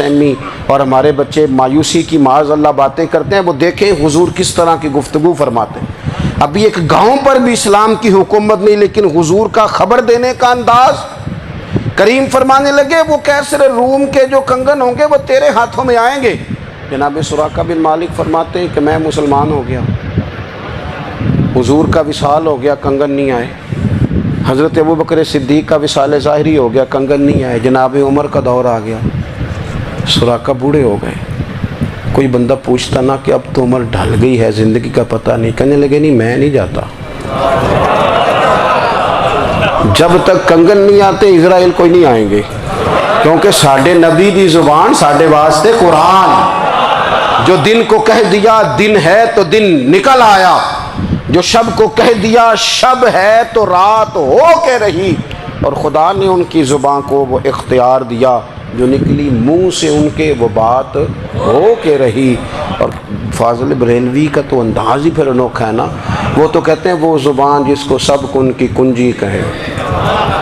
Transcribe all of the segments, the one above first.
सहमी और हमारे बच्चे मायूसी की माज़अल्लाह बातें करते हैं, वो देखें हुजूर किस तरह की गुफ्तगू फरमाते हैं। अभी एक गांव पर भी इस्लाम की हुकूमत नहीं, लेकिन हुजूर का खबर देने का अंदाज। करीम फरमाने लगे वो कैसर रूम के जो कंगन होंगे वो तेरे हाथों में आएंगे। जनाब सुराका बिन मालिक फरमाते हैं कि मैं मुसलमान हो गया, हुजूर का विसाल हो गया, कंगन नहीं आए। हज़रत अबू बकर सिद्दीक़ का विसाल ज़ाहिरी हो गया, कंगन नहीं आए। जनाब उमर का दौर आ गया, सुराका बूढ़े हो गए। कोई बंदा पूछता ना कि अब तो उम्र ढल गई है, ज़िंदगी का पता नहीं। कहने लगे नहीं मैं नहीं जाता, जब तक कंगन नहीं आते इज़राइल कोई नहीं आएंगे, क्योंकि साढ़े नबी दी ज़ुबान साढ़े वास्ते कुरान। जो दिन को कह दिया दिन है तो दिन निकल आया, जो शब को कह दिया शब है तो रात हो के रही। और खुदा ने उनकी ज़ुबान को वो इख्तियार दिया, जो निकली मुंह से उनके वो बात हो के रही। और फाज़िल बरेलवी का तो अंदाज़ ही फिर अनोखा है ना। वो तो कहते हैं वो ज़ुबान जिसको सब कुन की कुंजी कहे,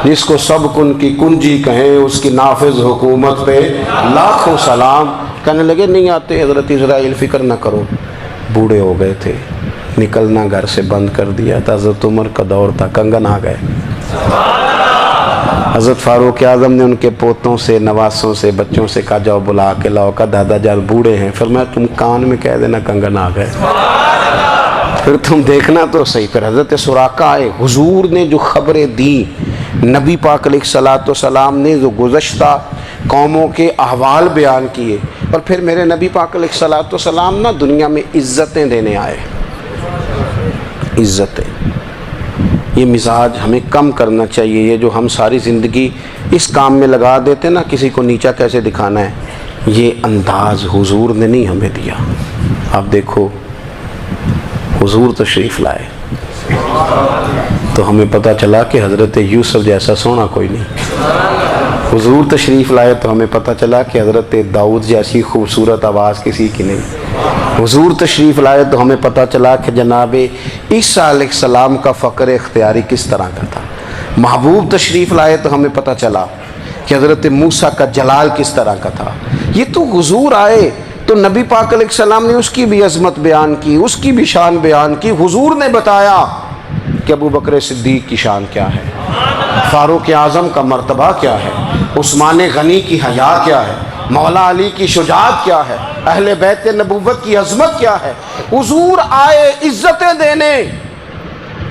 जिसको सब कुन की कुंजी कहे, उसकी नाफिज हुकूमत पे लाखों सलाम। कहने लगे नहीं आते हज़रत इज़राइल, फ़िक्र ना करो। बूढ़े हो गए थे, निकलना घर से बंद कर दिया था। हज़रत उमर का दौर था, कंगन आ गए। हज़रत फ़ारूक आज़म ने उनके पोतों से, नवासों से, बच्चों से कहा जाओ बुला के लाओ। का दादा जान बूढ़े हैं, फिर मैं तुम कान में कह देना कंगन आ गए, फिर तुम देखना तो सही। फिर हज़रत सुराका आए, हुजूर ने जो ख़बरें दी, नबी पाक अलैहिस्सलाम ने जो गुज़श्ता कौमों के अहवाल बयान किए, और फिर मेरे नबी पाक अलैहिस्सलाम ना दुनिया में इज़्ज़तें देने आए। इज़्ज़तें, ये मिजाज हमें कम करना चाहिए। ये जो हम सारी ज़िंदगी इस काम में लगा देते ना, किसी को नीचा कैसे दिखाना है, ये अंदाज़ हुजूर ने नहीं हमें दिया। आप देखो हुजूर तशरीफ़ लाए तो हमें पता चला कि हज़रत यूसुफ जैसा सोना कोई नहीं। हुजूर तशरीफ़ लाए तो हमें पता चला कि हज़रत दाऊद जैसी खूबसूरत आवाज़ किसी की नहीं। हुजूर तशरीफ़ लाए तो हमें पता चला कि जनाब ईसा अलैहिस्सलाम का फ़क्र इख्तियारी किस तरह का था। महबूब तशरीफ़ लाए तो हमें पता चला कि हज़रत मूसा का जलाल किस तरह का था। ये तो हुजूर आए तो नबी पाक अलैहिस्सलाम ने उसकी भी अज़मत बयान की, उसकी भी शान बयान की। हुजूर ने बताया कि अबू बकर सिद्दीक़ की शान क्या है, फ़ारूक आज़म का मर्तबा क्या है, उस्मान गनी की हया क्या है, मौला अली की शुजाअत क्या है, अहले बैत नबुव्वत की अज़मत क्या है। हुजूर आए इज़्ज़तें देने।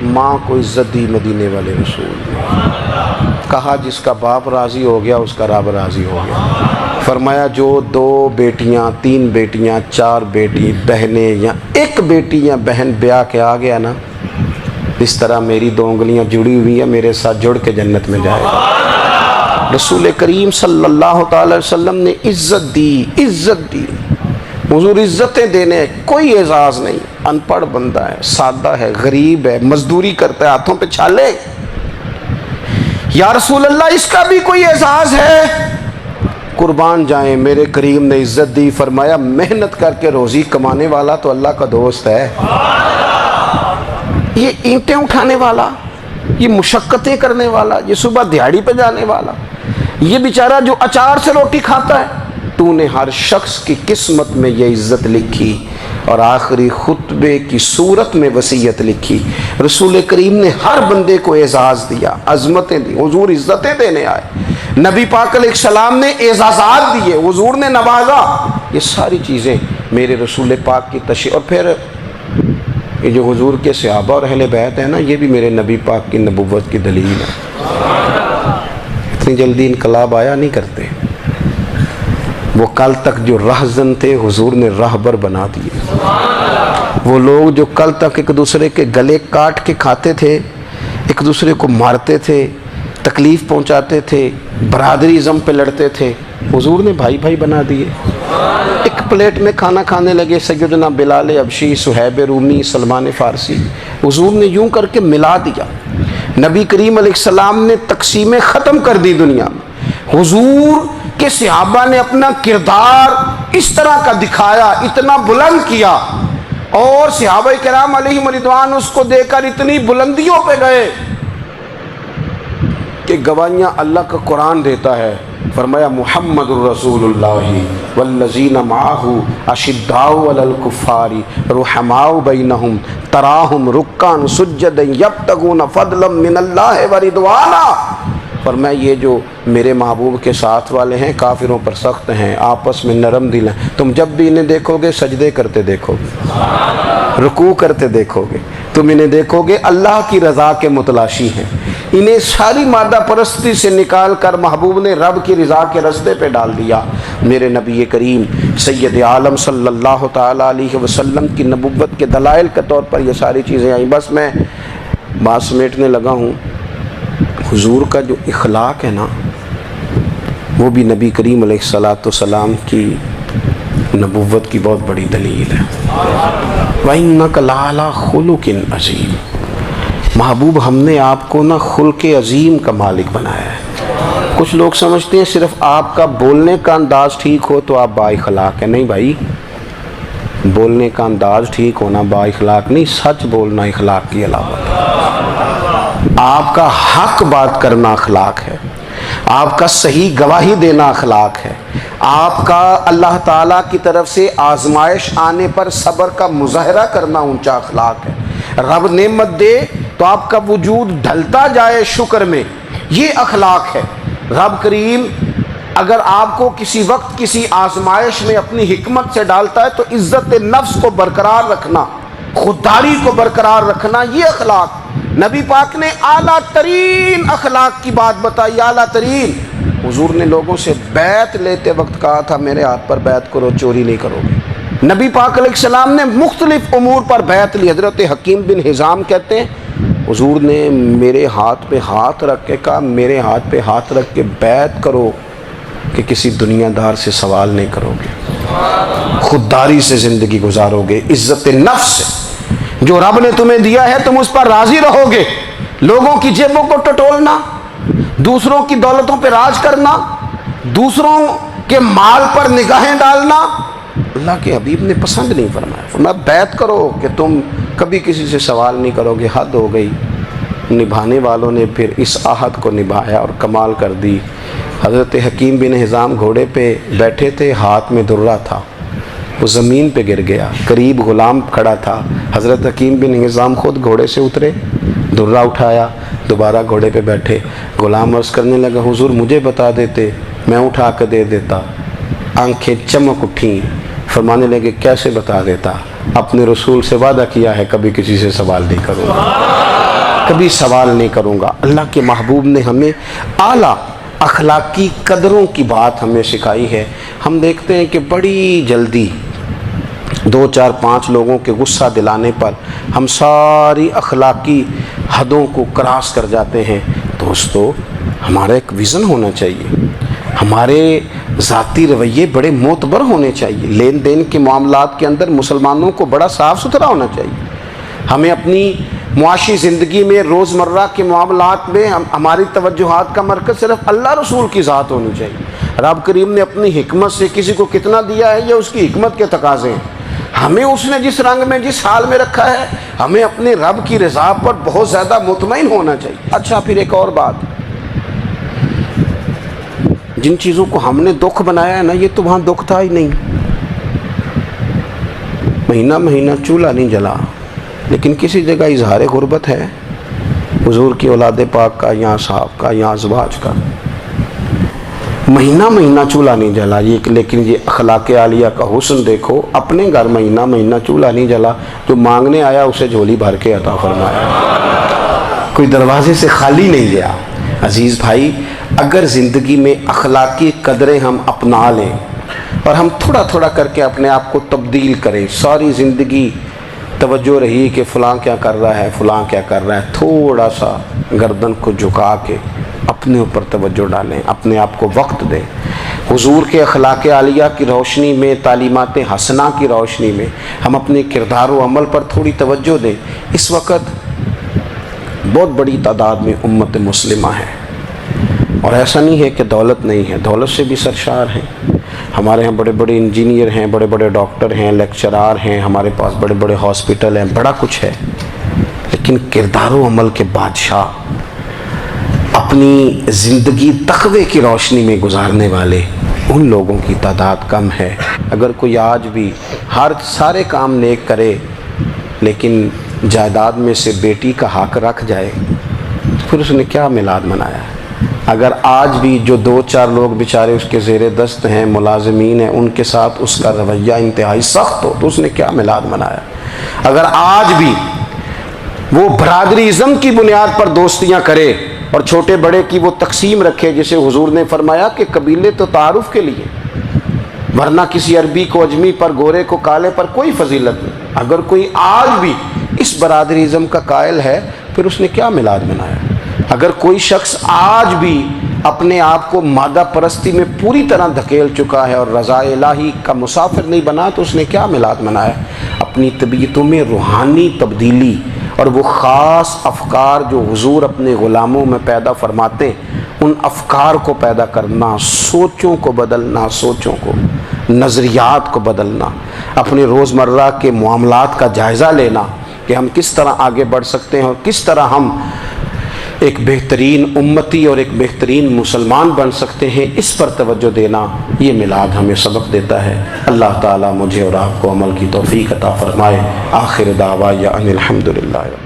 माँ को इज़्ज़त दी मदीने वाले रसूल ने। कहा जिसका बाप राज़ी हो गया उसका रब राज़ी हो गया। फरमाया जो 2 बेटियाँ, 3 बेटियाँ, 4 बेटी बहनें या 1 बेटी या बहन ब्याह के आ गया ना, इस तरह मेरी 2 उंगलियाँ जुड़ी हुई हैं, मेरे साथ जुड़ के जन्नत में जाएगा। रसूल करीम सल्लल्लाहु अलैहि वसल्लम ने इज़्ज़त दी, इज़्ज़त दी। हुजूर इज़्ज़तें देने, कोई एजाज़ नहीं। अनपढ़ बंदा है, सादा है, गरीब है, मजदूरी करता है, हाथों पे छाले, या रसूल अल्लाह इसका भी कोई एजाज़ है? कुर्बान जाएं, मेरे करीम ने इज़्ज़त दी। फरमाया मेहनत करके रोज़ी कमाने वाला तो अल्लाह का दोस्त है। ये ईंटें उठाने वाला, ये मुशक्क़तें करने वाला, ये सुबह दिहाड़ी पे जाने वाला, ये बेचारा जो अचार से रोटी खाता है, तूने हर शख्स की किस्मत में ये इज़्ज़त लिखी और आखिरी खुतबे की सूरत में वसीयत लिखी। रसूल करीम ने हर बंदे को एजाज़ दिया, अज़मतें दी। हुजूर इज़्ज़तें देने आए, नबी पाक अलैहिस्सलाम ने एजाज़ात दिए, हुजूर ने नवाजा। ये सारी चीज़ें मेरे रसूल पाक की तशरीफ़। और फिर ये जो हुजूर के सहाबा और अहले बैत है ना, ये भी मेरे नबी पाक की नबुव्वत की दलील है। इतनी जल्दी इनकलाब आया नहीं करते। वो कल तक जो रहज़न थे हुजूर ने रहबर बना दिए। वो लोग जो कल तक एक दूसरे के गले काट के खाते थे, एक दूसरे को मारते थे, तकलीफ़ पहुंचाते थे, बरादरीज़म पे लड़ते थे, हुजूर ने भाई भाई बना दिए। एक प्लेट में खाना खाने लगे सैयदना बिलाल अबशी, सुहैब रूमी, सलमान फ़ारसी। हुजूर ने यूं करके मिला दिया। नबी करीम अलैहिस्सलाम ने तक़सीमें ख़त्म कर दी दुनिया में। हुजूर के सहाबा ने अपना किरदार इस तरह का दिखाया, इतना बुलंद किया, और सहाबा किराम अलैहिम रिदवान उसको देखकर इतनी बुलंदियों पे गए कि गवाहियाँ अल्लाह का कुरान देता है, फरमाया मुहम्मदुर रसूलुल्लाह वल्लज़ीना माअहु अशिद्दाउ अलल कुफ़ारी रुहमाउ बैनहुम तराहुम रुक्कान सुज्जदन यब्तगून फदलन मिनल्लाहि व रिदवाना। फरमाया ये जो मेरे महबूब के साथ वाले हैं काफिरों पर सख्त हैं, आपस में नरम दिल हैं। तुम जब भी इन्हें देखोगे सजदे करते देखोगे, रुकू करते देखोगे, तुम इन्हें देखोगे अल्लाह की रज़ा के मुतलाशी हैं। इन्हें सारी मादा परस्ती से निकाल कर महबूब ने रब की रज़ा के रास्ते पे डाल दिया। मेरे नबी करीम सैयद आलम सल्लल्लाहु ताला अलैहि वसल्लम की नबुव्वत के दलाइल के तौर पर ये सारी चीज़ें आई। बस मैं बात समेटने लगा हूँ। हुजूर का जो इखलाक है ना, वो भी नबी करीम अलैहिस्सलाम की नबुव्वत की बहुत बड़ी दलील है। वइन्नका लअला खुलुकिन अज़ीम। महबूब हमने आपको ना खुल्क़े अज़ीम का मालिक बनाया है। कुछ लोग समझते हैं सिर्फ आपका बोलने का अंदाज़ ठीक हो तो आप बाइखलाक है। नहीं भाई, बोलने का अंदाज़ ठीक होना बाइखलाक नहीं, सच बोलना इखलाक की अलामत है। आपका हक बात करना अखलाक है, आपका सही गवाही देना अखलाक है, आपका अल्लाह ताला की तरफ से आजमाइश आने पर सब्र का मुजाहरा करना ऊंचा अखलाक है। रब नेमत दे तो आपका वजूद ढलता जाए शुक्र में, ये अखलाक है। रब करीम अगर आपको किसी वक्त किसी आजमाइश में अपनी हिकमत से डालता है तो इज्जत नफ्स को बरकरार रखना, खुददारी को बरकरार रखना, ये अखलाक। नबी पाक ने आला तरीन अखलाक की बात बताई, आला तरीन। हुजूर ने लोगों से बैत लेते वक्त कहा था मेरे हाथ पर बैत करो, चोरी नहीं करोगे। नबी पाक अलैहिस्सलाम ने मुख्तलिफ उमूर पर बैत ली। हज़रत हकीम बिन हिज़ाम कहते हैं हुजूर ने मेरे हाथ पे हाथ रख के कहा मेरे हाथ पे हाथ रख के बैत करो कि किसी दुनियादार से सवाल नहीं करोगे, खुददारी से ज़िंदगी गुजारोगे, इज्जत नफ्स से जो रब ने तुम्हें दिया है तुम उस पर राज़ी रहोगे। लोगों की जेबों को टटोलना, दूसरों की दौलतों पर राज करना, दूसरों के माल पर निगाहें डालना अल्लाह के हबीब ने पसंद नहीं फरमाया। फरमाया बैत करो कि तुम कभी किसी से सवाल नहीं करोगे। हद हो गई। निभाने वालों ने फिर इस आहद को निभाया और कमाल कर दी। हज़रत हकीम बिन हिज़ाम घोड़े पे बैठे थे, हाथ में दुर्रा था, वो ज़मीन पे गिर गया। करीब ग़ुलाम खड़ा था। हज़रत हकीम बिन हिज़ाम खुद घोड़े से उतरे, दुर्रा उठाया, दोबारा घोड़े पे बैठे। ग़ुलाम अर्ज़ करने लगा हुजूर मुझे बता देते, मैं उठा कर दे देता। आंखें चमक उठी, फरमाने लगे कैसे बता देता, अपने रसूल से वादा किया है कभी किसी से सवाल नहीं करूँगा, कभी सवाल नहीं करूँगा। अल्लाह के महबूब ने हमें आला अखलाकी कदरों की बात हमें सिखाई है। हम देखते हैं कि बड़ी जल्दी 2, 4, 5 लोगों के गुस्सा दिलाने पर हम सारी अखलाकी हदों को क्रॉस कर जाते हैं। दोस्तों हमारा एक विज़न होना चाहिए, हमारे ज़ाती रवैये बड़े मोतबर होने चाहिए। लेन देन के मामलात के अंदर मुसलमानों को बड़ा साफ़ सुथरा होना चाहिए। हमें अपनी मुआशी ज़िंदगी में रोज़मर्रा के मामलात में हमारी तवज्जुहात का मरकज़ सिर्फ अल्लाह रसूल की ज़ात होनी चाहिए। रब करीम ने अपनी हिकमत से किसी को कितना दिया है ये उसकी हिकमत के तकाज़े हैं। हमें उसने जिस रंग में जिस हाल में रखा है हमें अपने रब की रज़ा पर बहुत ज़्यादा मुतमईन होना चाहिए। अच्छा फिर एक और बात, जिन चीज़ों को हमने दुख बनाया है ना ये तो वहाँ दुख था ही नहीं। महीना महीना चूल्हा नहीं जला, लेकिन किसी जगह इजहार गुर्बत है हुजूर की औलाद पाक का या साहब का या अज़वाज का। महीना महीना चूल्हा नहीं जला ये, लेकिन ये अखलाक आलिया का हुस्न देखो। अपने घर महीना महीना चूल्हा नहीं जला, जो मांगने आया उसे झोली भर के अता फरमाया, कोई दरवाजे से खाली नहीं गया। अजीज़ भाई अगर ज़िंदगी में अखलाकी कदरें हम अपना लें और हम थोड़ा थोड़ा करके अपने आप को तब्दील करें, सारी ज़िंदगी तवज्जो रही कि फ़लाँ क्या कर रहा है, फ़लाँ क्या कर रहा है, थोड़ा सा गर्दन को झुका के अपने ऊपर तवज्जो डालें, अपने आप को वक्त दें। हुजूर के अखलाक आलिया की रोशनी में, तालीमात हसना की रोशनी में हम अपने किरदार व अमल पर थोड़ी तवज्जो दें। इस वक्त बहुत बड़ी तादाद में उम्मत मुस्लिमा है और ऐसा नहीं है कि दौलत नहीं है, दौलत से भी सरशार हैं। हमारे यहाँ बड़े बड़े इंजीनियर हैं, बड़े बड़े डॉक्टर हैं, लेक्चरार हैं, हमारे पास बड़े बड़े हॉस्पिटल हैं, बड़ा कुछ है। लेकिन किरदार व अमल के बादशाह अपनी ज़िंदगी तक़वे की रोशनी में गुजारने वाले उन लोगों की तादाद कम है। अगर कोई आज भी सारे काम नेक करे लेकिन जायदाद में से बेटी का हक रख जाए तो फिर उसने क्या मिलाद मनाया। अगर आज भी जो 2-4 लोग बेचारे उसके ज़ेरे दस्त हैं, मुलाजमीन हैं, उनके साथ उसका रवैया इंतहाई सख्त हो तो उसने क्या मिलाद मनाया। अगर आज भी वो बरादरीज़म की बुनियाद पर दोस्तियाँ करे और छोटे बड़े की वो तकसीम रखे, जिसे हुजूर ने फरमाया कि कबीले तो तारुफ के लिए, वरना किसी अरबी को अजमी पर, गोरे को काले पर कोई फजीलत नहीं। अगर कोई आज भी इस बरादरीज़म का कायल है फिर उसने क्या मिलाद मनाया। अगर कोई शख्स आज भी अपने आप को मादा परस्ती में पूरी तरह धकेल चुका है और रज़ा इलाही का मुसाफिर नहीं बना तो उसने क्या मिलाद मनाया। अपनी तबीयतों में रूहानी तब्दीली और वो ख़ास अफ़कार जो हुजूर अपने ग़ुलामों में पैदा फरमाते उन अफ़कार को पैदा करना, सोचों को बदलना, सोचों को, नज़रियात को बदलना, अपने रोज़मर्रा के मामलात का जायज़ा लेना कि हम किस तरह आगे बढ़ सकते हैं और किस तरह हम एक बेहतरीन उम्मती और एक बेहतरीन मुसलमान बन सकते हैं, इस पर तवज्जो देना ये मिलाद हमें सबक देता है। अल्लाह ताला मुझे और आपको अमल की तौफीक अता फरमाए। आखिर दावा या अनिल हम्दुलिल्लाह।